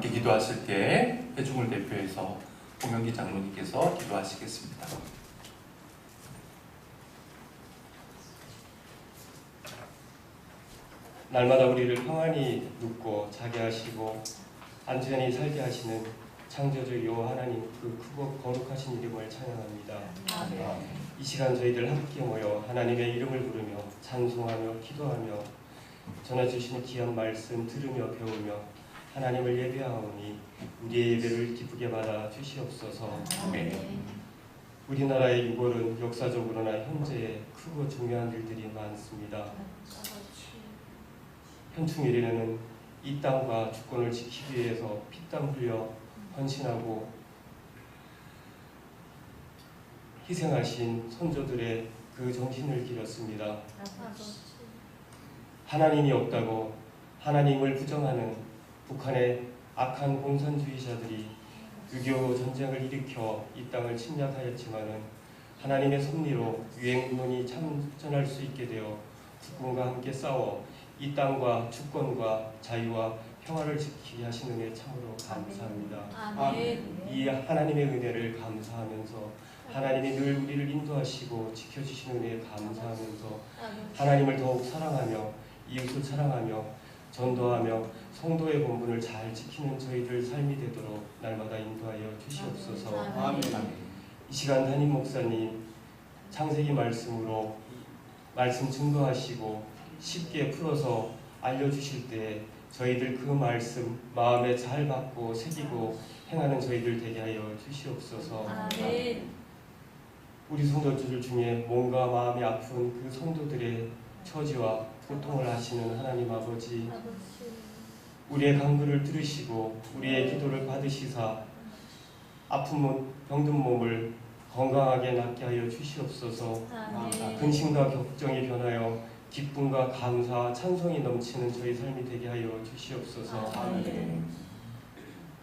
함께 기도하실 때 회중을 대표해서 홍영기 장로님께서 기도하시겠습니다. 날마다 우리를 평안히 눕고 자게 하시고 안전히 살게 하시는 창조주요 하나님, 그 크고 거룩하신 이름을 찬양합니다. 이 시간 저희들 함께 모여 하나님의 이름을 부르며 찬송하며 기도하며 전해주시는 귀한 말씀 들으며 배우며 하나님을 예배하오니 우리의 예배를 기쁘게 받아 주시옵소서. 우리나라의 유골은 역사적으로나 현재에 크고 중요한 일들이 많습니다. 현충일에는 이 땅과 주권을 지키기 위해서 피땀 흘려 헌신하고 희생하신 선조들의 그 정신을 기렸습니다. 하나님이 없다고 하나님을 부정하는 북한의 악한 공산주의자들이 6.25 전쟁을 일으켜 이 땅을 침략하였지만은 하나님의 섭리로 유행문이 참전할 수 있게 되어 국군과 함께 싸워 이 땅과 주권과 자유와 평화를 지키게 하시는 은혜 참으로 감사합니다. 아멘. 이 하나님의 은혜를 감사하면서 하나님이 늘 우리를 인도하시고 지켜주시는 은혜에 감사하면서 하나님을 더욱 사랑하며 이웃을 사랑하며 전도하며 성도의 본분을 잘 지키는 저희들 삶이 되도록 날마다 인도하여 주시옵소서. 아멘. 이 시간 담임 목사님 창세기 말씀으로 말씀 증거하시고 쉽게 풀어서 알려주실 때 저희들 그 말씀 마음에 잘 받고 새기고 행하는 저희들 되게 하여 주시옵소서. 아멘. 우리 성도들 중에 몸과 마음이 아픈 그 성도들의 처지와 고통을 아시는 하나님 아버지, 우리의 간구를 들으시고 우리의 기도를 받으시사 아픈 병든 몸을 건강하게 낫게 하여 주시옵소서. 아멘. 근심과 걱정이 변하여 기쁨과 감사, 찬송이 넘치는 저희 삶이 되게 하여 주시옵소서. 아멘.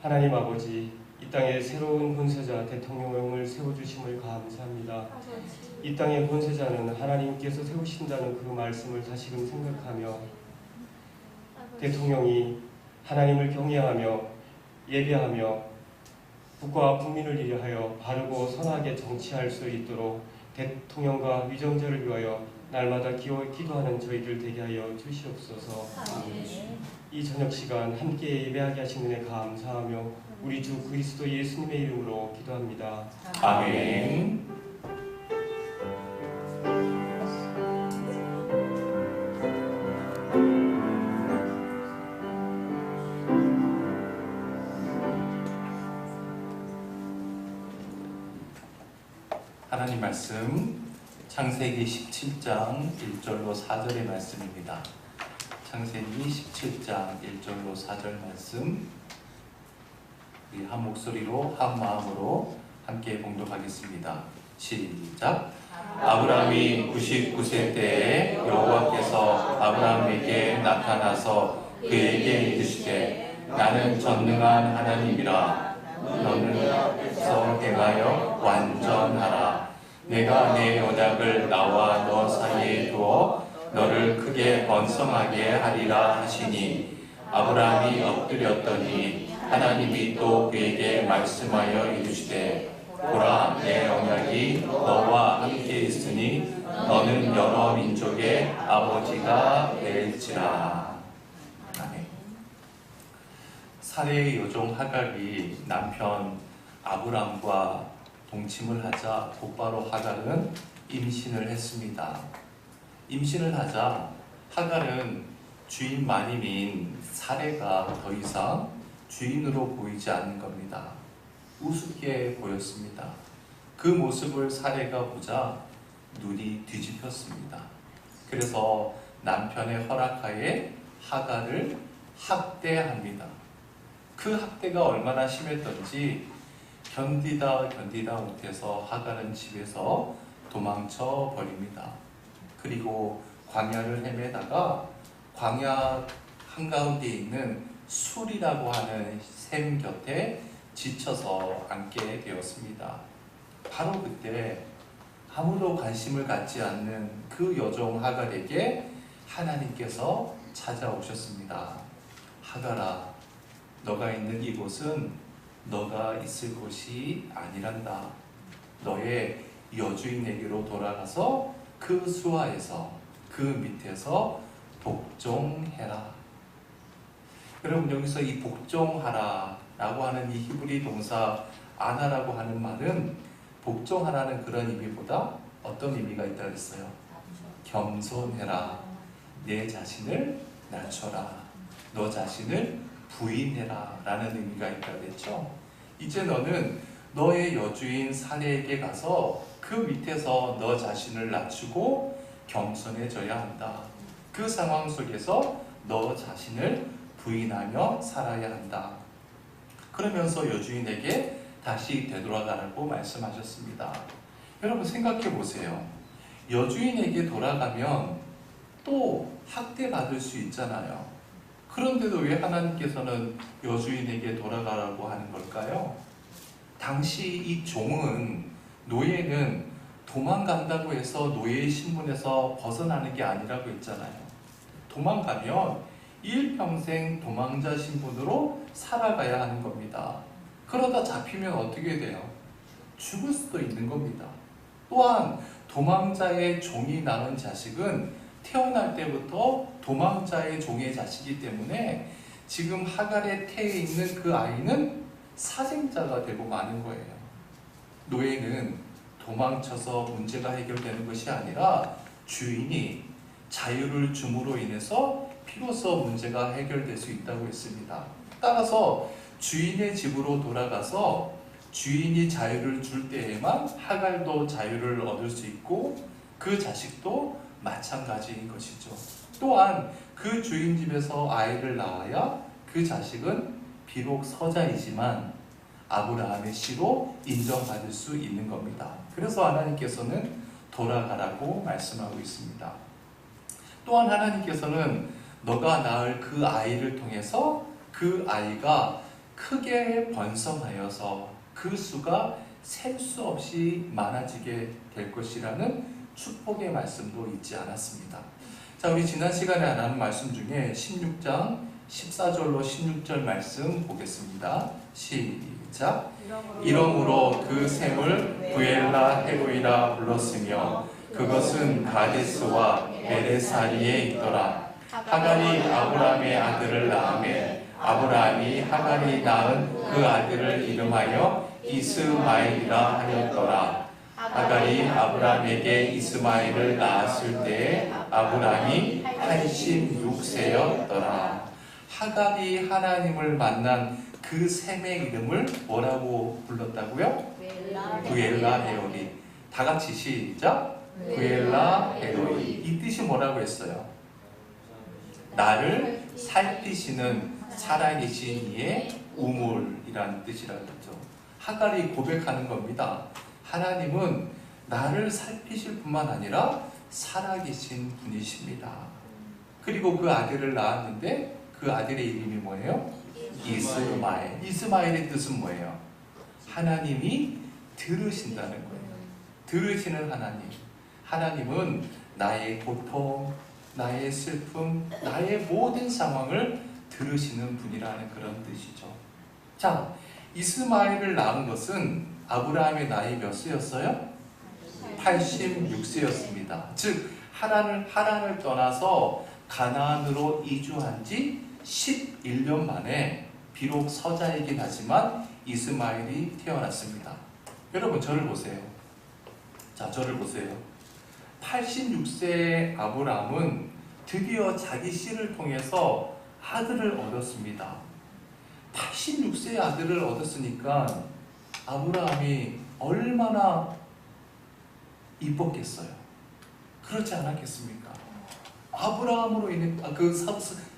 하나님 아버지, 이 땅에 새로운 권세자 대통령을 세워주심을 감사합니다. 이 땅의 권세자는 하나님께서 세우신다는 그 말씀을 다시금 생각하며 대통령이 하나님을 경외하며 예배하며 국가와 국민을 위하여 바르고 선하게 정치할 수 있도록 대통령과 위정자를 위하여 날마다 기도하는 저희들 되게 하여 주시옵소서. 이 저녁 시간 함께 예배하게 하신 은혜 감사하며 우리 주 그리스도 예수님의 이름으로 기도합니다. 아멘. 하나님 말씀 창세기 17장 1절로 4절의 말씀입니다. 창세기 17장 1절로 4절 말씀 우리 한 목소리로 한 마음으로 함께 봉독하겠습니다. 시작. 아브라함이 99세 때에 여호와께서 아브라함에게 나타나서 그에게 이르시되 나는 전능한 하나님이라 너는 내 앞에서 행하여 완전하라. 내가 내 언약을 나와 너 사이에 두어 너를 크게 번성하게 하리라 하시니 아브라함이 엎드렸더니 하나님이 또 그에게 말씀하여 이르시되 보라 내 언약이 너와 함께 있으니 너는 여러 민족의 아버지가 될지라. 아멘. 사레의 여종 하갈이 남편 아브람과 동침을 하자 곧바로 하갈은 임신을 했습니다. 임신을 하자 하갈은 주인 마님인 사레가 더 이상 주인으로 보이지 않는 겁니다. 우습게 보였습니다. 그 모습을 사레가 보자 눈이 뒤집혔습니다. 그래서 남편의 허락하에 하갈을 학대합니다. 그 학대가 얼마나 심했던지 견디다 못해서 하갈은 집에서 도망쳐 버립니다. 그리고 광야를 헤매다가 광야 한가운데 있는 술이라고 하는 샘 곁에 지쳐서 앉게 되었습니다. 바로 그때 아무도 관심을 갖지 않는 그 여종 하갈에게 하나님께서 찾아오셨습니다. 하갈아, 너가 있는 이곳은 너가 있을 곳이 아니란다. 너의 여주인에게로 돌아가서 그 수하에서 그 밑에서 복종해라. 여러분, 여기서 이 복종하라 라고 하는 이 히브리 동사 아나라고 하는 말은 복종하라는 그런 의미보다 어떤 의미가 있다 그랬어요? 겸손해라. 내 자신을 낮춰라. 너 자신을 부인해라 라는 의미가 있다 그랬죠. 이제 너는 너의 여주인 사례에게 가서 그 밑에서 너 자신을 낮추고 겸손해져야 한다. 그 상황 속에서 너 자신을 부인하며 살아야 한다. 그러면서 여주인에게 다시 되돌아가라고 말씀하셨습니다. 여러분 생각해 보세요. 여주인에게 돌아가면 또 학대받을 수 있잖아요. 그런데도 왜 하나님께서는 여주인에게 돌아가라고 하는 걸까요? 당시 이 종은, 노예는 도망간다고 해서 노예의 신분에서 벗어나는 게 아니라고 했잖아요. 도망가면 일평생 도망자 신분으로 살아가야 하는 겁니다. 그러다 잡히면 어떻게 돼요? 죽을 수도 있는 겁니다. 또한 도망자의 종이 낳은 자식은 태어날 때부터 도망자의 종의 자식이기 때문에 지금 하갈의 태에 있는 그 아이는 사생자가 되고 마는 거예요. 노예는 도망쳐서 문제가 해결되는 것이 아니라 주인이 자유를 줌으로 인해서 비로소 문제가 해결될 수 있다고 했습니다. 따라서 주인의 집으로 돌아가서 주인이 자유를 줄 때에만 하갈도 자유를 얻을 수 있고 그 자식도 마찬가지인 것이죠. 또한 그 주인 집에서 아이를 낳아야 그 자식은 비록 서자이지만 아브라함의 씨로 인정받을 수 있는 겁니다. 그래서 하나님께서는 돌아가라고 말씀하고 있습니다. 또한 하나님께서는 너가 낳을 그 아이를 통해서 그 아이가 크게 번성하여서 그 수가 셀 수 없이 많아지게 될 것이라는 축복의 말씀도 잊지 않았습니다. 자, 우리 지난 시간에 나눈 말씀 중에 16장 14절로 16절 말씀 보겠습니다. 시작. 이러므로 그 샘을 부엘라 헤로이라 불렀으며 그것은 가데스와 베레사리에 있더라. 하갈이 아브라함의 아들을 낳으며 아브라함이 하갈이 낳은 그 아들을 이름하여 이스마엘이라 하였더라. 하갈이 아브라함에게 이스마엘을 낳았을 때에 아브라함이 86세였더라. 하갈이 하나님을 만난 그 셈의 이름을 뭐라고 불렀다고요? 부엘라 헤로이. 다 같이 시작. 부엘라 헤로이. 이 뜻이 뭐라고 했어요? 나를 살피시는 살아계신 이의 우물이라는 뜻이라고 했죠. 하갈이 고백하는 겁니다. 하나님은 나를 살피실 뿐만 아니라 살아계신 분이십니다. 그리고 그 아들을 낳았는데 그 아들의 이름이 뭐예요? 이스마엘. 이스마엘의 뜻은 뭐예요? 하나님이 들으신다는 거예요. 들으시는 하나님. 하나님은 나의 고통, 나의 슬픔, 나의 모든 상황을 들으시는 분이라는 그런 뜻이죠. 자, 이스마엘을 낳은 것은 아브라함의 나이 몇 세였어요? 86세였습니다. 즉 하란을 떠나서 가나안으로 이주한 지 11년 만에 비록 서자이긴 하지만 이스마엘이 태어났습니다. 여러분 저를 보세요. 자, 저를 보세요. 86세의 아브라함은 드디어 자기 씨를 통해서 아들을 얻었습니다. 86세의 아들을 얻었으니까 아브라함이 얼마나 이뻤겠어요? 그렇지 않았겠습니까? 아브라함으로 인해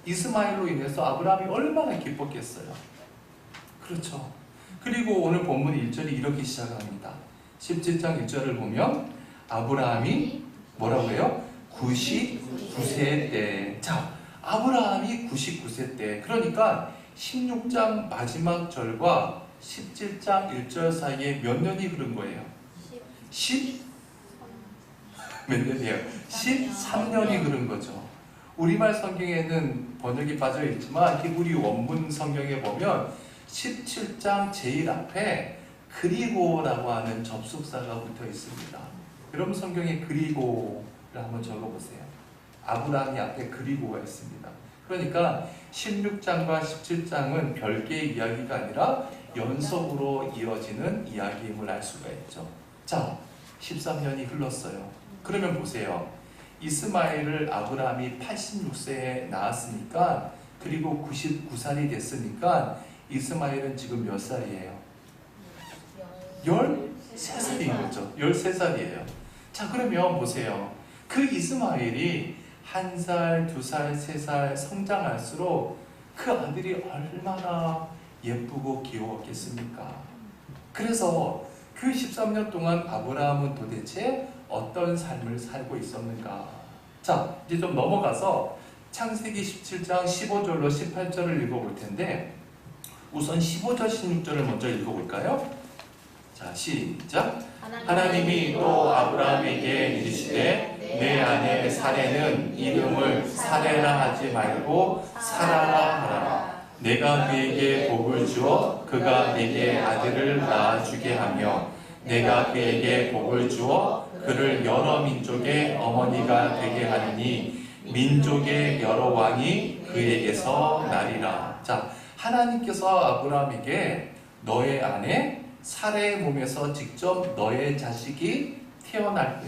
이스마엘로 인해서 아브라함이 얼마나 기뻤겠어요? 그렇죠. 그리고 오늘 본문 1절이 이렇게 시작합니다. 17장 1절을 보면 아브라함이 뭐라고 해요? 99세 때. 자, 아브라함이 99세 때. 그러니까 16장 마지막 절과 17장 1절 사이에 몇 년이 흐른 거예요? 몇 년이에요? 13년이 흐른 거죠. 우리말 성경에는 번역이 빠져 있지만 히브리 원문 성경에 보면 17장 제일 앞에 그리고라고 하는 접속사가 붙어 있습니다. 여러분 성경에 그리고를 한번 적어보세요. 아브라함이 앞에 그리고가 있습니다. 그러니까 16장과 17장은 별개의 이야기가 아니라 연속으로 이어지는 이야기임을 알 수가 있죠. 자, 13년이 흘렀어요. 그러면 보세요. 이스마엘을 아브라함이 86세에 낳았으니까 그리고 99살이 됐으니까 이스마엘은 지금 몇 살이에요? 13살인 거죠. 13살이에요. 자, 그러면 보세요. 그 이스마엘이 1살, 2살, 3살 성장할수록 그 아들이 얼마나 예쁘고 귀여웠겠습니까? 그래서 그 13년 동안 아브라함은 도대체 어떤 삶을 살고 있었는가? 자, 이제 좀 넘어가서 창세기 17장 15절로 18절을 읽어볼 텐데 우선 15절, 16절을 먼저 읽어볼까요? 자, 시작! 하나님이 또 아브라함에게 이르시되 내 아내 사레는 이름을 사레라 하지 말고 사라라 하라. 내가 그에게 복을 주어 그가 내게 아들을 낳아주게 하며 내가 그에게 복을 주어 그를 여러 민족의 어머니가 되게 하리니 민족의 여러 왕이 그에게서 나리라. 자, 하나님께서 아브라함에게 너의 아내 사레의 몸에서 직접 너의 자식이 태어날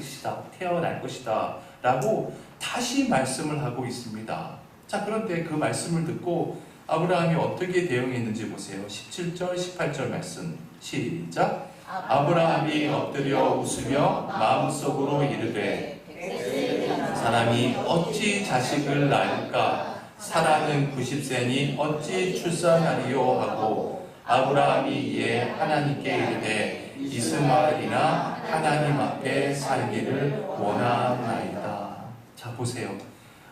것이다 라고 다시 말씀을 하고 있습니다. 자, 그런데 그 말씀을 듣고 아브라함이 어떻게 대응했는지 보세요. 17절 18절 말씀 시작. 아브라함이 엎드려 웃으며 마음속으로 이르되 사람이 어찌 자식을 낳을까? 사라는 90세니 어찌 출산하리요 하고 아브라함이 이에 하나님께 이르되 이스마엘이나 하나님 앞에 살기를 원하나이다. 자, 보세요.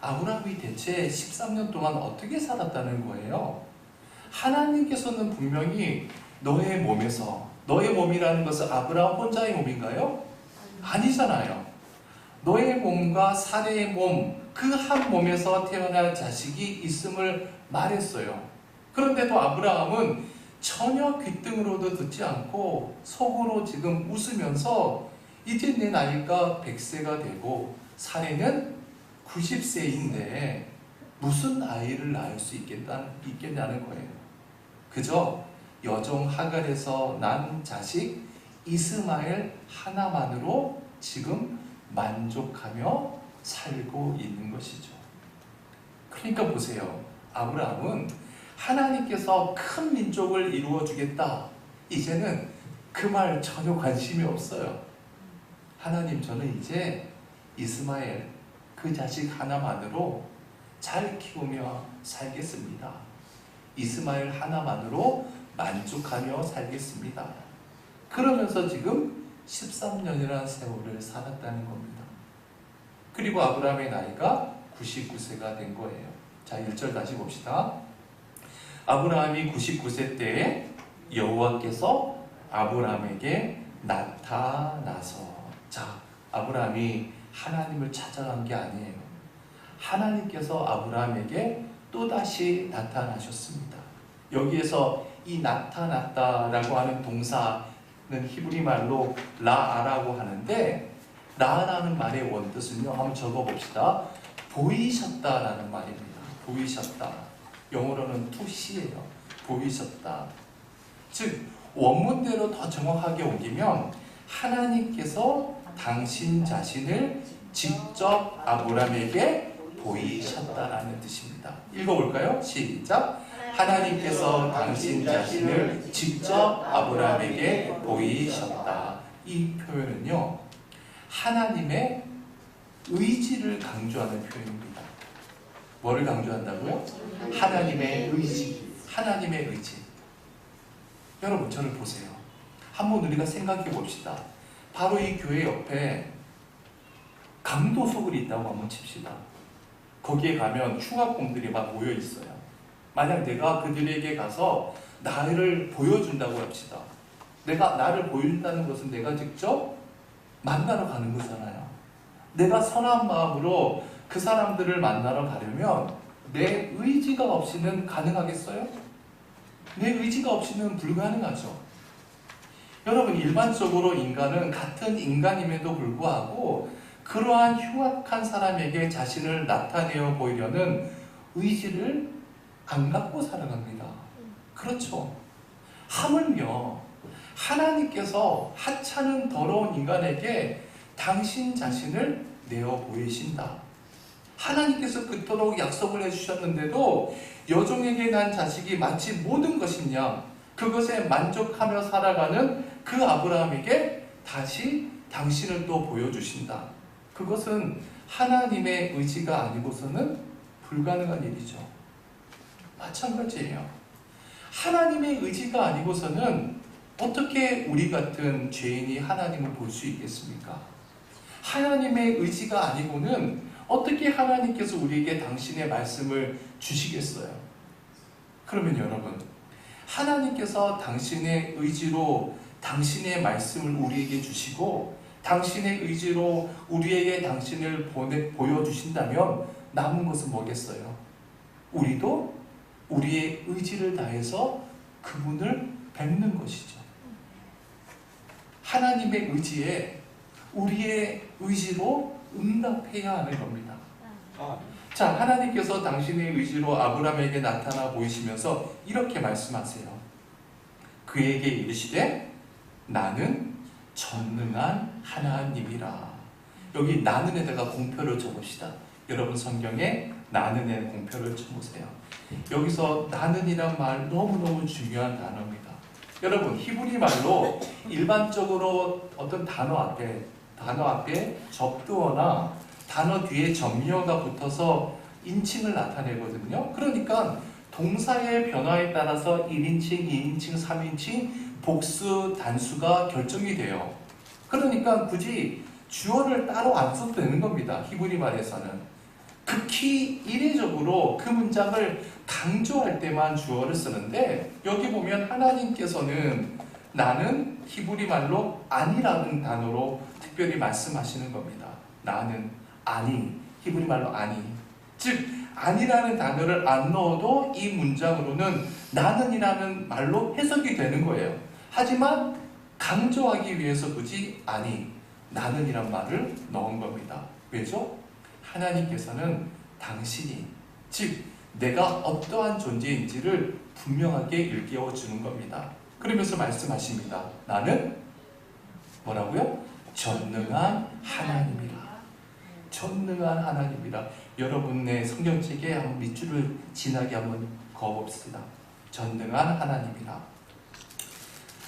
아브라함이 대체 13년 동안 어떻게 살았다는 거예요? 하나님께서는 분명히 너의 몸에서, 너의 몸이라는 것은 아브라함 혼자의 몸인가요? 아니잖아요. 너의 몸과 사레의 몸, 그 한 몸에서 태어날 자식이 있음을 말했어요. 그런데도 아브라함은 전혀 귓등으로도 듣지 않고 속으로 지금 웃으면서 이제 내 나이가 100세가 되고 사례는 90세인데 무슨 아이를 낳을 수 있겠냐는 거예요. 그저 여종 하갈에서 난 자식 이스마엘 하나만으로 지금 만족하며 살고 있는 것이죠. 그러니까 보세요. 아브라함은 하나님께서 큰 민족을 이루어 주겠다. 이제는 그 말 전혀 관심이 없어요. 하나님, 저는 이제 이스마엘 그 자식 하나만으로 잘 키우며 살겠습니다. 이스마엘 하나만으로 만족하며 살겠습니다. 그러면서 지금 13년이라는 세월을 살았다는 겁니다. 그리고 아브라함의 나이가 99세가 된 거예요. 자, 1절 다시 봅시다. 아브라함이 99세 때에 여호와께서 아브라함에게 나타나서, 자, 아브라함이 하나님을 찾아간 게 아니에요. 하나님께서 아브라함에게 또다시 나타나셨습니다. 여기에서 이 나타났다라고 하는 동사는 히브리 말로 라아라고 하는데, 라아라는 말의 원뜻은요, 한번 적어봅시다. 보이셨다라는 말입니다. 보이셨다. 영어로는 to see예요. 보이셨다. 즉 원문대로 더 정확하게 옮기면 하나님께서 당신 자신을 직접 아브라함에게 보이셨다라는 뜻입니다. 읽어볼까요? 시작. 하나님께서 당신 자신을 직접 아브라함에게 보이셨다. 이 표현은요, 하나님의 의지를 강조하는 표현입니다. 뭐를 강조한다고요? 하나님의 의지. 하나님의 의지. 여러분, 저를 보세요. 한번 우리가 생각해 봅시다. 바로 이 교회 옆에 강도소굴이 있다고 한번 칩시다. 거기에 가면 흉악범들이 막 모여 있어요. 만약 내가 그들에게 가서 나를 보여준다고 합시다. 나를 보여준다는 것은 내가 직접 만나러 가는 거잖아요. 내가 선한 마음으로 그 사람들을 만나러 가려면 내 의지가 없이는 가능하겠어요? 내 의지가 없이는 불가능하죠. 여러분, 일반적으로 인간은 같은 인간임에도 불구하고 그러한 흉악한 사람에게 자신을 나타내어 보이려는 의지를 안 갖고 살아갑니다. 그렇죠. 하물며 하나님께서 하찮은 더러운 인간에게 당신 자신을 내어 보이신다. 하나님께서 그토록 약속을 해주셨는데도 여종에게 난 자식이 마치 모든 것이냐, 그것에 만족하며 살아가는 그 아브라함에게 다시 당신을 또 보여주신다. 그것은 하나님의 의지가 아니고서는 불가능한 일이죠. 마찬가지예요. 하나님의 의지가 아니고서는 어떻게 우리 같은 죄인이 하나님을 볼 수 있겠습니까? 하나님의 의지가 아니고는 어떻게 하나님께서 우리에게 당신의 말씀을 주시겠어요? 그러면 여러분, 하나님께서 당신의 의지로 당신의 말씀을 우리에게 주시고 당신의 의지로 우리에게 당신을 보여주신다면 남은 것은 뭐겠어요? 우리도 우리의 의지를 다해서 그분을 뵙는 것이죠. 하나님의 의지에 우리의 의지로 응답해야 하는 겁니다. 자, 하나님께서 당신의 의지로 아브라함에게 나타나 보이시면서 이렇게 말씀하세요. 그에게 이르시되 나는 전능한 하나님이라. 여기 나는에다가 공표를 쳐봅시다. 여러분 성경에 나는에 공표를 쳐보세요. 여기서 나는이란 말 너무너무 중요한 단어입니다. 여러분, 히브리 말로 일반적으로 어떤 단어 앞에 접두어나 단어 뒤에 전미어가 붙어서 인칭을 나타내거든요. 그러니까 동사의 변화에 따라서 1인칭, 2인칭, 3인칭, 복수, 단수가 결정이 돼요. 그러니까 굳이 주어를 따로 안 써도 되는 겁니다. 히브리 말에서는. 극히 이례적으로 그 문장을 강조할 때만 주어를 쓰는데, 여기 보면 하나님께서는 나는 히브리 말로 아니라는 단어로 특별히 말씀하시는 겁니다. 나는 아니, 히브리 말로 아니. 즉 아니라는 단어를 안 넣어도 이 문장으로는 나는이라는 말로 해석이 되는 거예요. 하지만 강조하기 위해서 굳이 아니, 나는이란 말을 넣은 겁니다. 왜죠? 하나님께서는 당신이, 즉 내가 어떠한 존재인지를 분명하게 일깨워 주는 겁니다. 그러면서 말씀하십니다. 나는 뭐라고요? 전능한 하나님이라. 전능한 하나님이라. 여러분의 성경책에 한번 밑줄을 진하게 한번 그어봅시다. 전능한 하나님이라.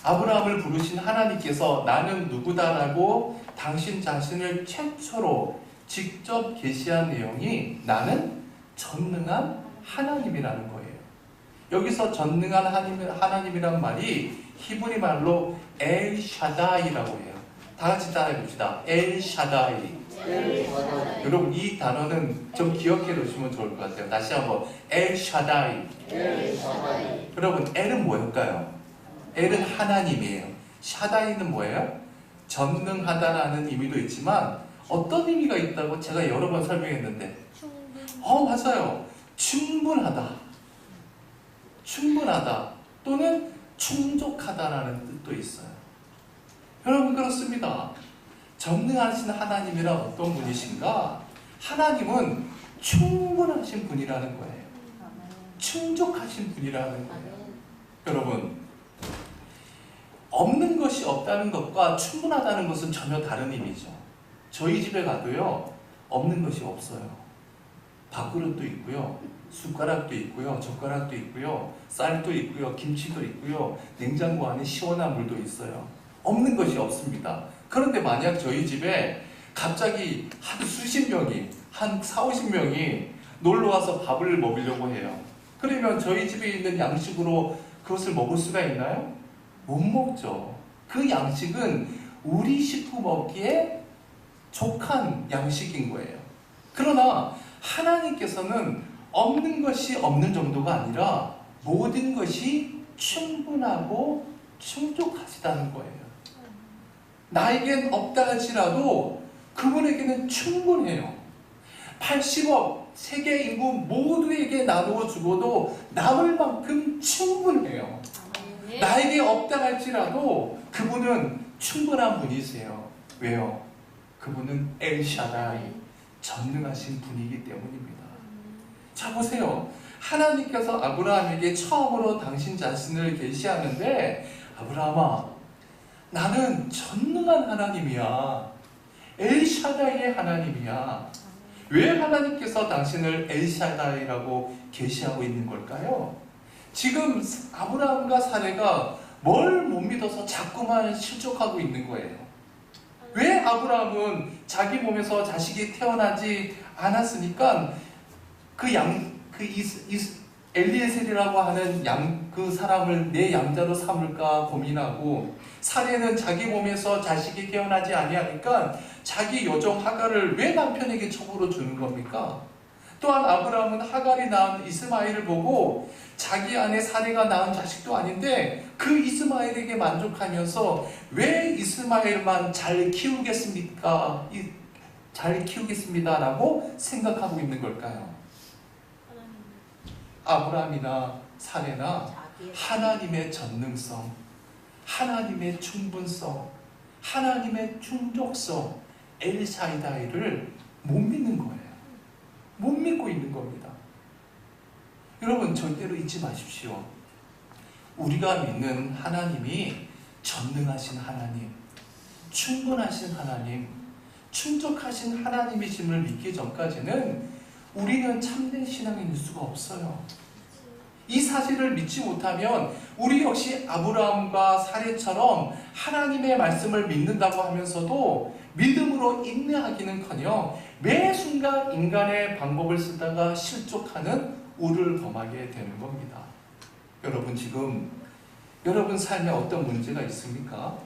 아브라함을 부르신 하나님께서 나는 누구다라고 당신 자신을 최초로 직접 계시한 내용이 나는 전능한 하나님이라는 거예요. 여기서 전능한 하나님이란 말이 히브리 말로 엘 샤다이라고 해요. 다 같이 따라해 봅시다. 엘 샤다이. 여러분, 이 단어는 좀 기억해 놓으시면 좋을 것 같아요. 다시 한번 엘 샤다이. 여러분, 엘은 뭐일까요? 엘은 하나님이에요. 샤다이는 뭐예요? 전능하다라는 의미도 있지만 어떤 의미가 있다고 제가 여러 번 설명했는데, 맞아요. 충분하다, 충분하다 또는 충족하다라는 뜻도 있어요. 여러분, 그렇습니다. 전능하신 하나님이란 어떤 분이신가? 하나님은 충분하신 분이라는 거예요. 충족하신 분이라는 거예요. 여러분, 없는 것이 없다는 것과 충분하다는 것은 전혀 다른 의미죠. 저희 집에 가도요, 없는 것이 없어요. 밥그릇도 있고요, 숟가락도 있고요, 젓가락도 있고요, 쌀도 있고요, 김치도 있고요, 냉장고 안에 시원한 물도 있어요. 없는 것이 없습니다. 그런데 만약 저희 집에 갑자기 한 수십 명이, 한 40~50명이 놀러와서 밥을 먹으려고 해요. 그러면 저희 집에 있는 양식으로 그것을 먹을 수가 있나요? 못 먹죠. 그 양식은 우리 식구 먹기에 족한 양식인 거예요. 그러나 하나님께서는 없는 것이 없는 정도가 아니라 모든 것이 충분하고 충족하시다는 거예요. 나에겐 없다 할지라도 그분에게는 충분해요. 80억, 세계 인구 모두에게 나누어 주고도 남을 만큼 충분해요. 나에게 없다 할지라도 그분은 충분한 분이세요. 왜요? 그분은 엘샤다이, 전능하신 분이기 때문입니다. 자, 보세요. 하나님께서 아브라함에게 처음으로 당신 자신을 계시하는데, 아브라함아, 나는 전능한 하나님이야. 엘샤다이의 하나님이야. 왜 하나님께서 당신을 엘샤다이라고 계시하고 있는 걸까요? 지금 아브라함과 사레가 뭘 못 믿어서 자꾸만 실족하고 있는 거예요. 왜 아브라함은 자기 몸에서 자식이 태어나지 않았으니까 엘리에셀이라고 하는 그 사람을 내 양자로 삼을까 고민하고, 사레는 자기 몸에서 자식이 태어나지 아니하니까 자기 여종 하갈을 왜 남편에게 첩으로 주는 겁니까? 또한 아브라함은 하갈이 낳은 이스마엘을 보고 자기 아내 사레가 낳은 자식도 아닌데 그 이스마엘에게 만족하면서 왜 이스마엘만 잘 키우겠습니까? 잘 키우겠습니다라고 생각하고 있는 걸까요? 아브라함이나 사레나 하나님의 전능성, 하나님의 충분성, 하나님의 충족성, 엘샤다이를 못 믿는 거예요. 못 믿고 있는 겁니다. 여러분, 절대로 잊지 마십시오. 우리가 믿는 하나님이 전능하신 하나님, 충분하신 하나님, 충족하신 하나님이심을 믿기 전까지는 우리는 참된 신앙인일 수가 없어요. 이 사실을 믿지 못하면 우리 역시 아브라함과 사레처럼 하나님의 말씀을 믿는다고 하면서도 믿음으로 인내하기는커녕 매 순간 인간의 방법을 쓰다가 실족하는 우를 범하게 되는 겁니다. 여러분, 지금 여러분 삶에 어떤 문제가 있습니까?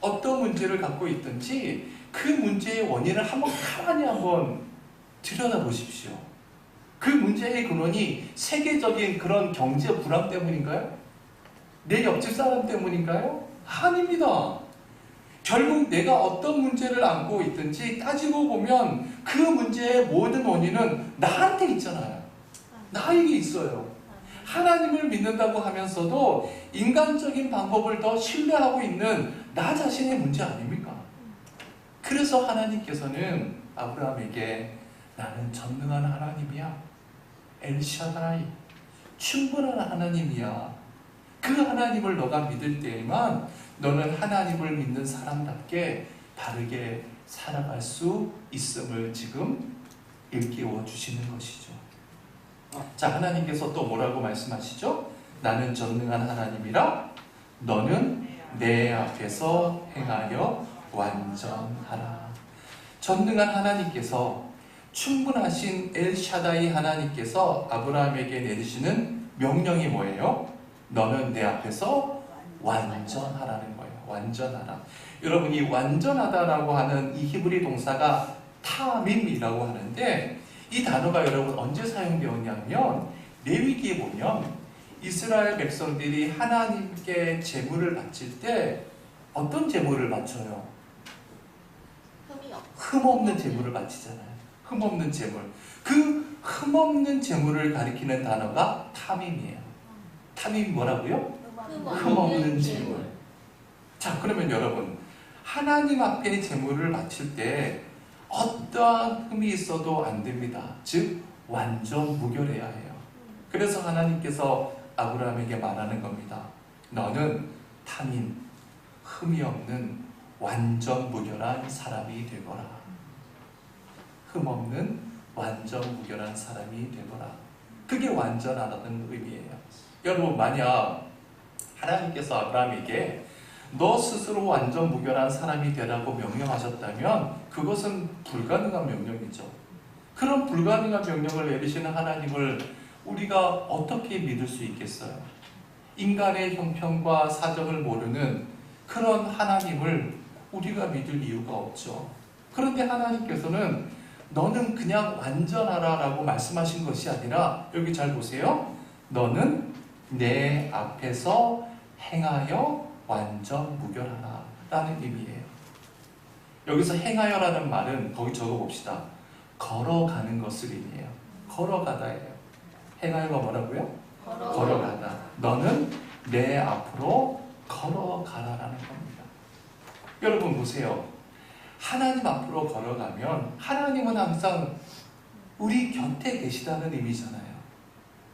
어떤 문제를 갖고 있든지 그 문제의 원인을 가만히 한번 들여다보십시오. 그 문제의 근원이 세계적인 그런 경제 불황 때문인가요? 내 옆집 사람 때문인가요? 아닙니다. 결국 내가 어떤 문제를 안고 있든지 따지고 보면 그 문제의 모든 원인은 나한테 있잖아요. 나에게 있어요. 하나님을 믿는다고 하면서도 인간적인 방법을 더 신뢰하고 있는 나 자신의 문제 아닙니까? 그래서 하나님께서는 아브라함에게 나는 전능한 하나님이야. 엘샤다이, 충분한 하나님이야. 그 하나님을 너가 믿을 때에만 너는 하나님을 믿는 사람답게 바르게 살아갈 수 있음을 지금 일깨워 주시는 것이죠. 자, 하나님께서 또 뭐라고 말씀하시죠? 나는 전능한 하나님이라 너는 내 앞에서 행하여 완전하라. 전능한 하나님께서, 충분하신 엘샤다이 하나님께서 아브라함에게 내리시는 명령이 뭐예요? 너는 내 앞에서 완전하라는 거예요. 완전하라. 여러분, 이 완전하다라고 하는 이 히브리 동사가 타밈이라고 하는데, 이 단어가 여러분 언제 사용되었냐면 레위기에 보면 이스라엘 백성들이 하나님께 제물을 바칠 때 어떤 제물을 바쳐요? 흠없는 제물을 바치잖아요. 흠없는 제물. 그 흠없는 제물을 가리키는 단어가 타밈이에요. 타밈이 뭐라고요? 흠없는 제물. 자, 그러면 여러분, 하나님 앞에 제물을 바칠 때 어떠한 흠이 있어도 안 됩니다. 즉 완전 무결해야 해요. 그래서 하나님께서 아브라함에게 말하는 겁니다. 너는 타민, 흠이 없는 완전 무결한 사람이 되거라. 흠 없는 완전 무결한 사람이 되거라. 그게 완전하다는 의미예요. 여러분, 만약 하나님께서 아브라함에게 너 스스로 완전 무결한 사람이 되라고 명령하셨다면 그것은 불가능한 명령이죠. 그런 불가능한 명령을 내리시는 하나님을 우리가 어떻게 믿을 수 있겠어요? 인간의 형편과 사정을 모르는 그런 하나님을 우리가 믿을 이유가 없죠. 그런데 하나님께서는 너는 그냥 완전하라 라고 말씀하신 것이 아니라, 여기 잘 보세요. 너는 내 앞에서 행하여 완전 무결하라 라는 의미예요. 여기서 행하여라는 말은 거기 적어봅시다. 걸어가는 것을 의미해요. 걸어가다예요. 행하여가 뭐라고요? 걸어가다. 너는 내 앞으로 걸어가라라는 겁니다. 여러분 보세요. 하나님 앞으로 걸어가면 하나님은 항상 우리 곁에 계시다는 의미잖아요.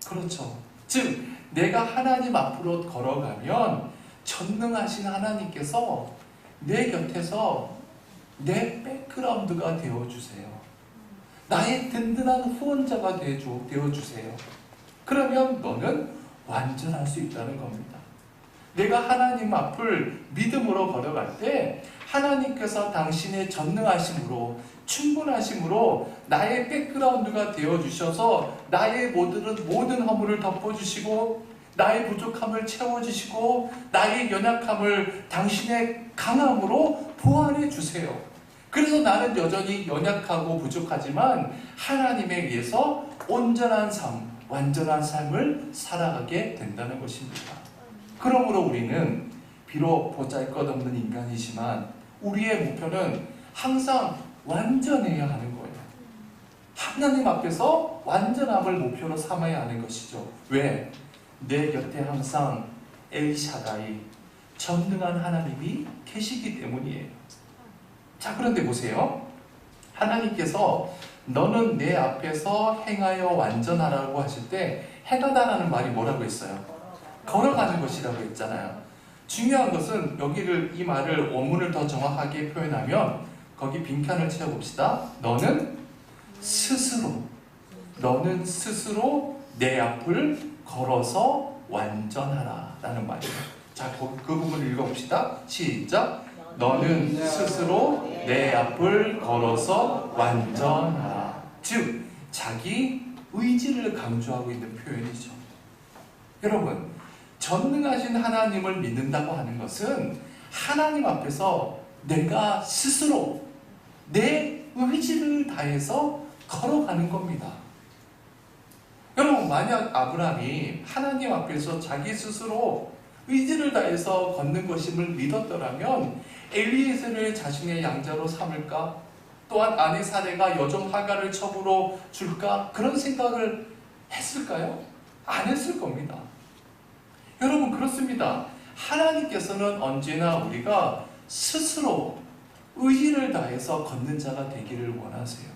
그렇죠. 즉 내가 하나님 앞으로 걸어가면 전능하신 하나님께서 내 곁에서 내 백그라운드가 되어주세요. 나의 든든한 후원자가 되어주세요. 그러면 너는 완전할 수 있다는 겁니다. 내가 하나님 앞을 믿음으로 걸어갈 때 하나님께서 당신의 전능하심으로 충분하심으로 나의 백그라운드가 되어주셔서 나의 모든 허물을 덮어주시고 나의 부족함을 채워주시고 나의 연약함을 당신의 강함으로 보완해 주세요. 그래서 나는 여전히 연약하고 부족하지만 하나님에 의해서 온전한 삶, 완전한 삶을 살아가게 된다는 것입니다. 그러므로 우리는 비록 보잘것없는 인간이지만 우리의 목표는 항상 완전해야 하는 거예요. 하나님 앞에서 완전함을 목표로 삼아야 하는 것이죠. 왜? 내 곁에 항상 엘샤다이 전능한 하나님이 계시기 때문이에요. 자, 그런데 보세요. 하나님께서 너는 내 앞에서 행하여 완전하라고 하실 때 행하다라는 말이 뭐라고 했어요? 걸어가는 것이라고 했잖아요. 중요한 것은 여기를 이 말을 원문을 더 정확하게 표현하면 거기 빈칸을 채워봅시다. 너는 스스로 내 앞을 걸어서 완전하라 라는 말이에요. 자, 그 부분을 읽어봅시다. 시작. 너는 스스로 내 앞을 걸어서 완전하라. 즉 자기 의지를 강조하고 있는 표현이죠. 여러분, 전능하신 하나님을 믿는다고 하는 것은 하나님 앞에서 내가 스스로 내 의지를 다해서 걸어가는 겁니다. 여러분, 만약 아브라함이 하나님 앞에서 자기 스스로 의지를 다해서 걷는 것임을 믿었더라면 엘리에셀을 자신의 양자로 삼을까? 또한 아내 사레가 여종 하갈을 첩으로 줄까? 그런 생각을 했을까요? 안 했을 겁니다. 여러분, 그렇습니다. 하나님께서는 언제나 우리가 스스로 의지를 다해서 걷는 자가 되기를 원하세요.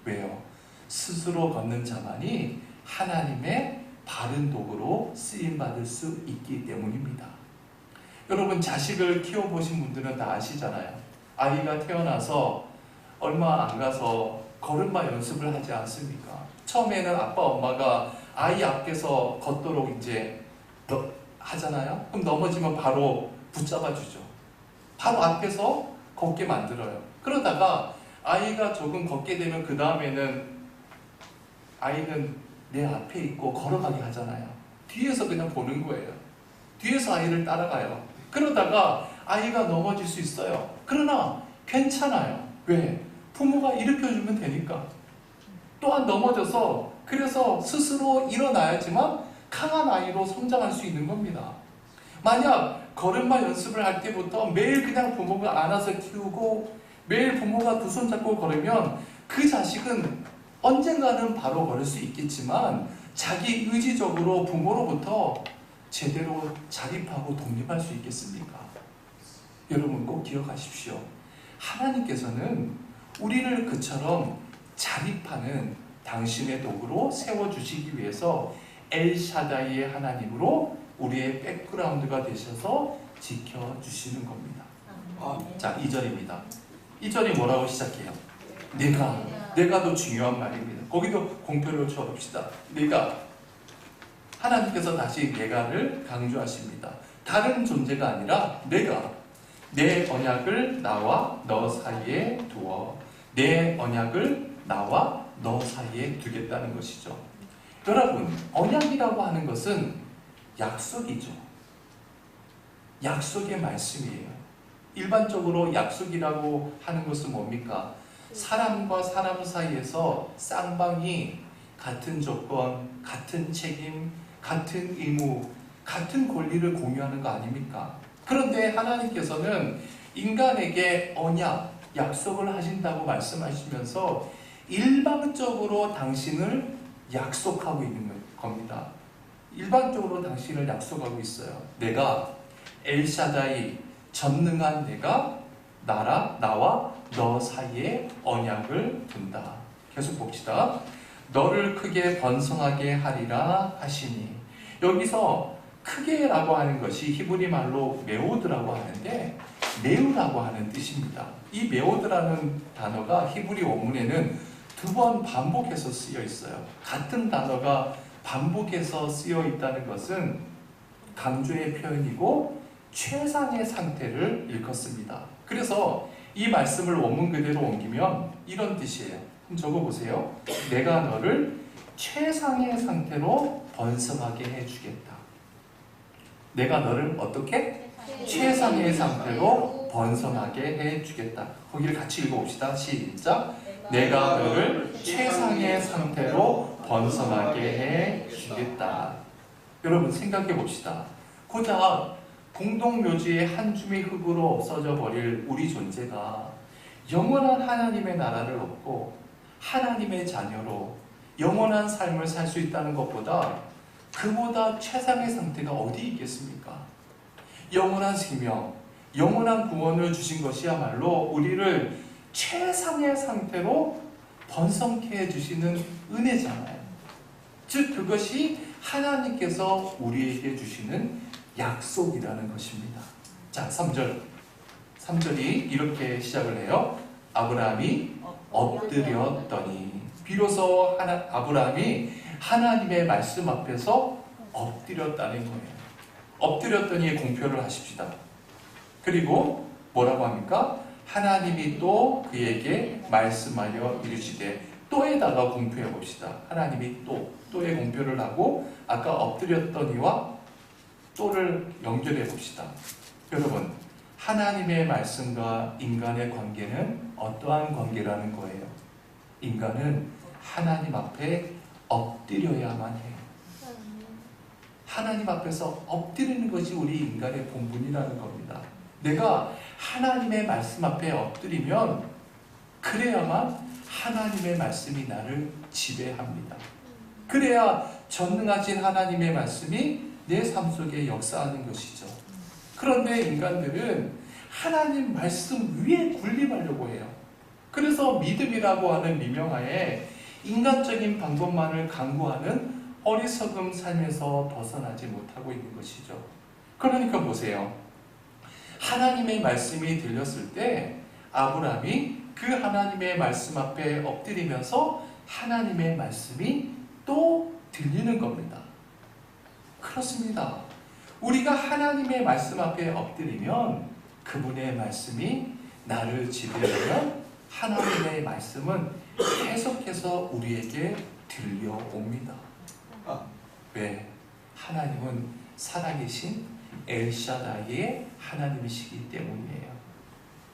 왜요? 스스로 걷는 자만이 하나님의 바른 도구로 쓰임받을 수 있기 때문입니다. 여러분, 자식을 키워보신 분들은 다 아시잖아요. 아이가 태어나서 얼마 안 가서 걸음마 연습을 하지 않습니까? 처음에는 아빠 엄마가 아이 앞에서 걷도록 이제 하잖아요. 그럼 넘어지면 바로 붙잡아 주죠. 바로 앞에서 걷게 만들어요. 그러다가 아이가 조금 걷게 되면 그 다음에는 아이는 내 앞에 있고 걸어가게 하잖아요. 뒤에서 그냥 보는 거예요. 뒤에서 아이를 따라가요. 그러다가 아이가 넘어질 수 있어요. 그러나 괜찮아요. 왜? 부모가 일으켜주면 되니까. 또한 넘어져서 그래서 스스로 일어나야지만 강한 아이로 성장할 수 있는 겁니다. 만약 걸음마 연습을 할 때부터 매일 그냥 부모가 안아서 키우고 매일 부모가 두 손 잡고 걸으면 그 자식은 언젠가는 바로 걸을 수 있겠지만 자기 의지적으로 부모로부터 제대로 자립하고 독립할 수 있겠습니까? 여러분 꼭 기억하십시오. 하나님께서는 우리를 그처럼 자립하는 당신의 도구로 세워주시기 위해서 엘샤다이의 하나님으로 우리의 백그라운드가 되셔서 지켜주시는 겁니다. 자, 2절입니다. 2절이 뭐라고 시작해요? 내가 더 중요한 말입니다. 거기도 공표를 쳐봅시다. 하나님께서 다시 내가를 강조하십니다. 다른 존재가 아니라 내 언약을 나와 너 사이에 두어 내 언약을 나와 너 사이에 두겠다는 것이죠. 여러분, 언약이라고 하는 것은 약속이죠. 약속의 말씀이에요. 일반적으로 약속이라고 하는 것은 뭡니까? 사람과 사람 사이에서 쌍방이 같은 조건, 같은 책임, 같은 의무, 같은 권리를 공유하는 거 아닙니까? 그런데 하나님께서는 인간에게 언약, 약속을 하신다고 말씀하시면서 일방적으로 당신을 약속하고 있는 겁니다. 일반적으로 당신을 약속하고 있어요. 내가 엘샤다이, 전능한 내가 나와 너 사이에 언약을 둔다. 계속 봅시다. 너를 크게 번성하게 하리라 하시니. 여기서 크게라고 하는 것이 히브리 말로 메오드라고 하는데 메우라고 하는 뜻입니다. 이 메오드라는 단어가 히브리 원문에는 2번 반복해서 쓰여 있어요. 같은 단어가 반복해서 쓰여 있다는 것은 강조의 표현이고 최상의 상태를 일컫습니다. 그래서 이 말씀을 원문 그대로 옮기면 이런 뜻이에요. 한번 적어보세요. 내가 너를 최상의 상태로 번성하게 해주겠다. 내가 너를 어떻게? 최상의 상태로 번성하게 해주겠다. 거기를 같이 읽어봅시다. 시작. 내가 너를 최상의 상태로 번성하게 해주겠다. 여러분 생각해 봅시다. 고작 공동묘지의 한 줌의 흙으로 없어져 버릴 우리 존재가 영원한 하나님의 나라를 얻고 하나님의 자녀로 영원한 삶을 살 수 있다는 것보다 그보다 최상의 상태가 어디 있겠습니까? 영원한 생명, 영원한 구원을 주신 것이야말로 우리를 최상의 상태로 번성케 해주시는 은혜잖아요. 즉 그것이 하나님께서 우리에게 주시는 약속이라는 것입니다. 자, 3절이 이렇게 시작을 해요. 아브라함이 엎드렸더니. 비로소 아브라함이 하나님의 말씀 앞에서 엎드렸다는 거예요. 엎드렸더니 공표를 하십시다. 그리고 뭐라고 합니까? 하나님이 또 그에게 말씀하여 이르시되. 또에다가 공표해 봅시다. 하나님이 또에 공표를 하고 아까 엎드렸더니와 또를 연결해 봅시다. 여러분, 하나님의 말씀과 인간의 관계는 어떠한 관계라는 거예요? 인간은 하나님 앞에 엎드려야만 해요. 하나님 앞에서 엎드리는 것이 우리 인간의 본분이라는 겁니다. 내가 하나님의 말씀 앞에 엎드리면 그래야만 하나님의 말씀이 나를 지배합니다. 그래야 전능하신 하나님의 말씀이 내 삶 속에 역사하는 것이죠. 그런데 인간들은 하나님 말씀 위에 군림하려고 해요. 그래서 믿음이라고 하는 미명하에 인간적인 방법만을 강구하는 어리석은 삶에서 벗어나지 못하고 있는 것이죠. 그러니까 보세요. 하나님의 말씀이 들렸을 때 아브라함이 그 하나님의 말씀 앞에 엎드리면서 하나님의 말씀이 또 들리는 겁니다. 그렇습니다. 우리가 하나님의 말씀 앞에 엎드리면 그분의 말씀이 나를 지배하면 하나님의 말씀은 계속해서 우리에게 들려옵니다. 왜? 하나님은 살아계신 엘샤다이의 하나님이시기 때문이에요.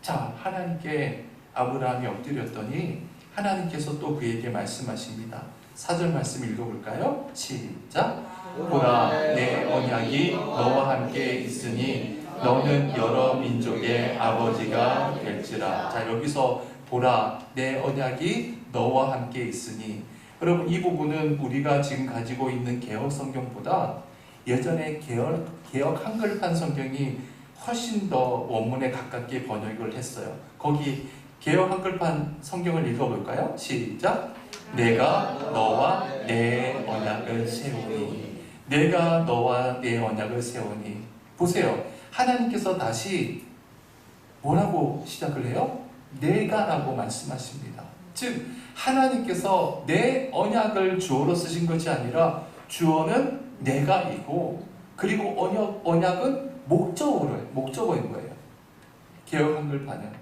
자, 하나님께 아브라함이 엎드렸더니 하나님께서 또 그에게 말씀하십니다. 4절 말씀 읽어볼까요? 시작. 보라, 내 언약이 너와 함께 있으니 너는 여러 민족의 아버지가 될지라. 자, 여기서 보라, 내 언약이 너와 함께 있으니. 여러분, 이 부분은 우리가 지금 가지고 있는 개혁 성경보다 예전에 개혁 한글판 성경이 훨씬 더 원문에 가깝게 번역을 했어요. 거기 개혁 한글판 성경을 읽어볼까요? 시작. 내가 너와 내 언약을 세우니. 내가 너와 내 언약을 세우니. 보세요. 하나님께서 다시 뭐라고 시작을 해요? 내가 라고 말씀하십니다. 즉 하나님께서 내 언약을 주어로 쓰신 것이 아니라 주어는 내가이고 그리고 언약은 목적어인 거예요. 개혁 한글판은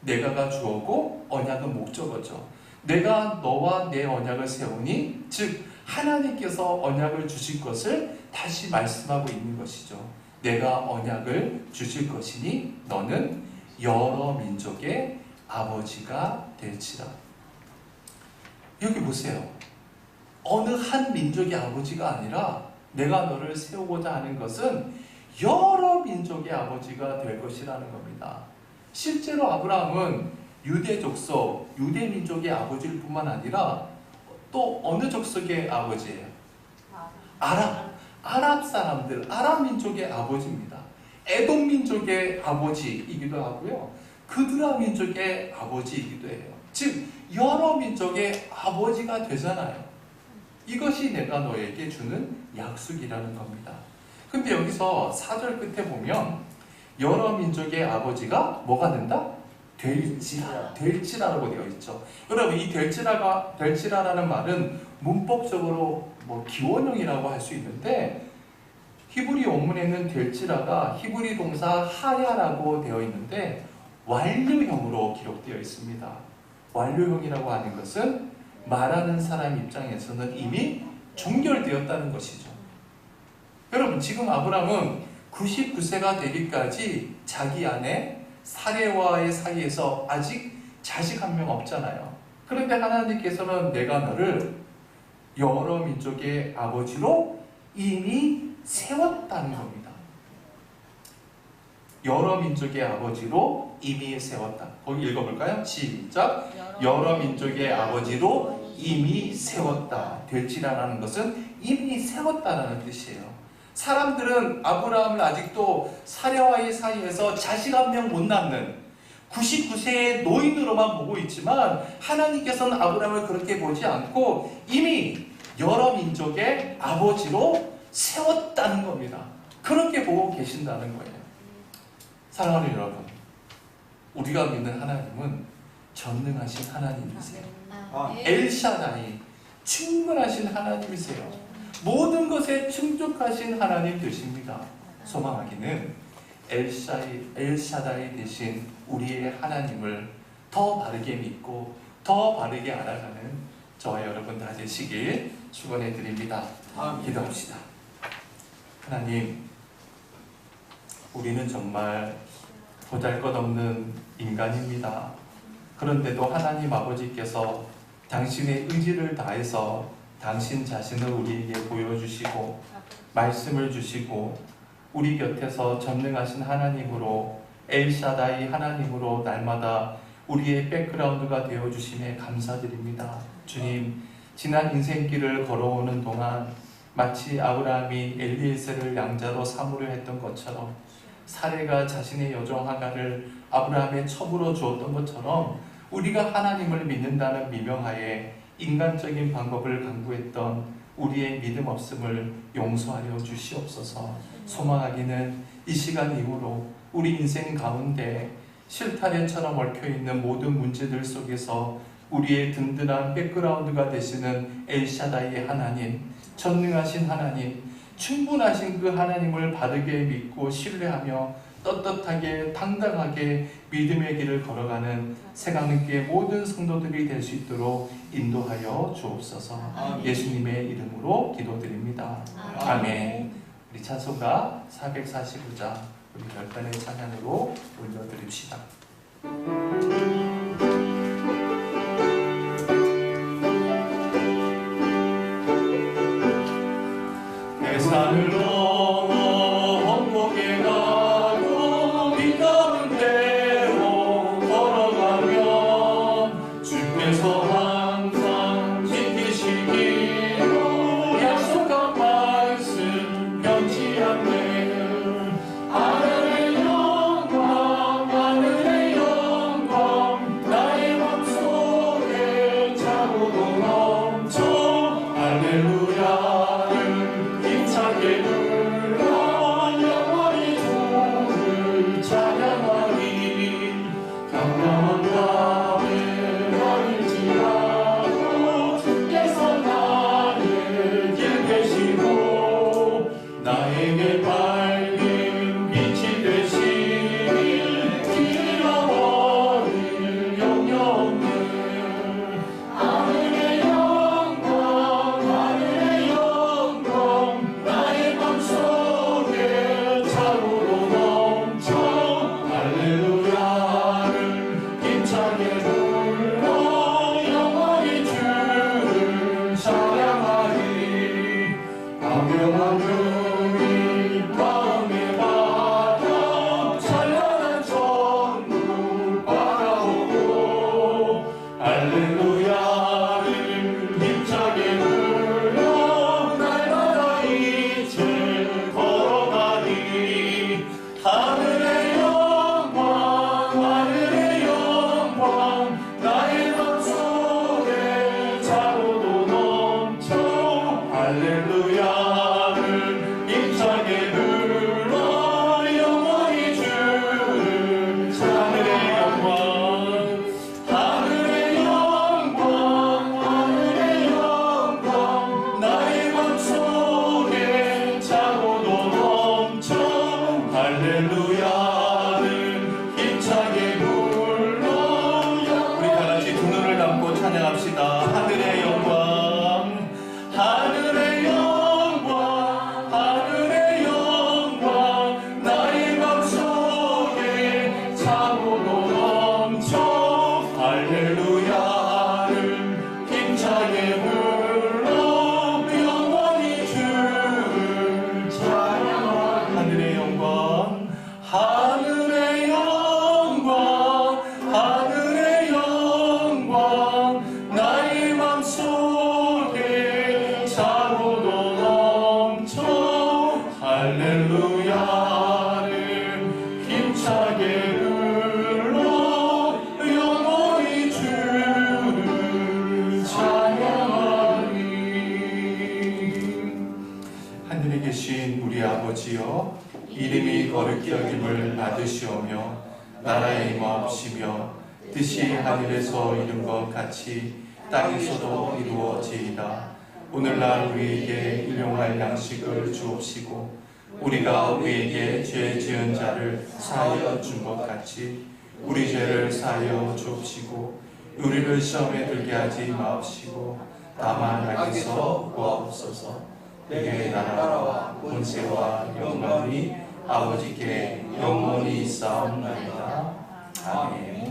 내가가 주어고 언약은 목적어죠. 내가 너와 내 언약을 세우니, 즉 하나님께서 언약을 주실 것을 다시 말씀하고 있는 것이죠. 내가 언약을 주실 것이니 너는 여러 민족의 아버지가 될지라. 여기 보세요. 어느 한 민족의 아버지가 아니라 내가 너를 세우고자 하는 것은 여러 민족의 아버지가 될 것이라는 겁니다. 실제로 아브라함은 유대 족속, 유대 민족의 아버지일 뿐만 아니라 또 어느 족속의 아버지예요? 아랍 사람들, 아랍 민족의 아버지입니다. 에돔 민족의 아버지이기도 하고요. 그드라 민족의 아버지이기도 해요. 즉 여러 민족의 아버지가 되잖아요. 이것이 내가 너에게 주는 약속이라는 겁니다. 근데 여기서 4절 끝에 보면 여러 민족의 아버지가 뭐가 된다? 될지라라고 되어 있죠. 여러분 이 될지라라는 말은 문법적으로 뭐 기원형이라고 할 수 있는데 히브리 원문에는 될지라가 히브리 동사 하야라고 되어 있는데 완료형으로 기록되어 있습니다. 완료형이라고 하는 것은 말하는 사람 입장에서는 이미 종결되었다는 것이죠. 여러분 지금 아브라함은 99세가 되기까지 자기 아내 사레와의 사이에서 아직 자식 한 명 없잖아요. 그런데 하나님께서는 내가 너를 여러 민족의 아버지로 이미 세웠다는 겁니다. 여러 민족의 아버지로 이미 세웠다. 거기 읽어볼까요? 시작. 여러 민족의 아버지로 이미 세웠다. 될지라라는 것은 이미 세웠다라는 뜻이에요. 사람들은 아브라함을 아직도 사레와의 사이에서 자식 한 명 못 낳는 99세의 노인으로만 보고 있지만 하나님께서는 아브라함을 그렇게 보지 않고 이미 여러 민족의 아버지로 세웠다는 겁니다. 그렇게 보고 계신다는 거예요. 사랑하는 여러분, 우리가 믿는 하나님은 전능하신 하나님이세요. 엘샤다이, 충분하신 하나님이세요. 모든 것에 충족하신 하나님 되십니다. 소망하기는 엘샤다이 되신 우리의 하나님을 더 바르게 믿고 더 바르게 알아가는 저와 여러분 다 되시길 축원해 드립니다. 기도합시다. 하나님, 우리는 정말 보잘것없는 인간입니다. 그런데도 하나님 아버지께서 당신의 의지를 다해서 당신 자신을 우리에게 보여주시고 말씀을 주시고 우리 곁에서 전능하신 하나님으로 엘샤다이 하나님으로 날마다 우리의 백그라운드가 되어주심에 감사드립니다. 주님, 지난 인생길을 걸어오는 동안 마치 아브라함이 엘리에셀을 양자로 삼으려 했던 것처럼 사레가 자신의 여종 하가를 아브라함의 첩으로 주었던 것처럼 우리가 하나님을 믿는다는 미명하에 인간적인 방법을 강구했던 우리의 믿음 없음을 용서하려 주시옵소서. 소망하기는 이 시간 이후로 우리 인생 가운데 실타래처럼 얽혀있는 모든 문제들 속에서 우리의 든든한 백그라운드가 되시는 엘샤다이의 하나님, 전능하신 하나님, 충분하신 그 하나님을 바르게 믿고 신뢰하며 떳떳하게 당당하게 믿음의 길을 걸어가는 새강릉교회 모든 성도들이 될 수 있도록 인도하여 주옵소서. 예수님의 이름으로 기도드립니다. 아멘. 우리 찬송가 449장 우리 별단의 찬양으로 올려드립시다. 산을 넘어 원곡에 가고 비 가운데로 걸어가면 주께서 항상 지키시기로 약속한 말씀 변치 않네. 하늘의 영광 나의 맘속에 차고도 넘쳐 할렐루야를 힘차게 불러 영원히 주를 찬양하리. 깜깜한 밤에 나일지라도 주께서 나의 길 계시고 나에게 할렐루야를 힘차게 불러 영원히 주를 찬양하리. 하늘에 계신 우리 아버지여, 이름이 거룩히 여김을 받으시오며 나라의 임하옵시며 뜻이 하늘에서 이룬 것 같이 땅에서도 이루어지이다. 오늘날 우리에게 일용할 양식을 주옵시고 우리가 우리에게 죄 지은 자를 사하여 준 것 같이 우리 죄를 사하여 주옵시고 우리를 시험에 들게 하지 마옵시고 다만 악에서 구하옵소서. 내게 나라와 권세와 영광이 아버지께 영원히 있사옵나이다. 아멘.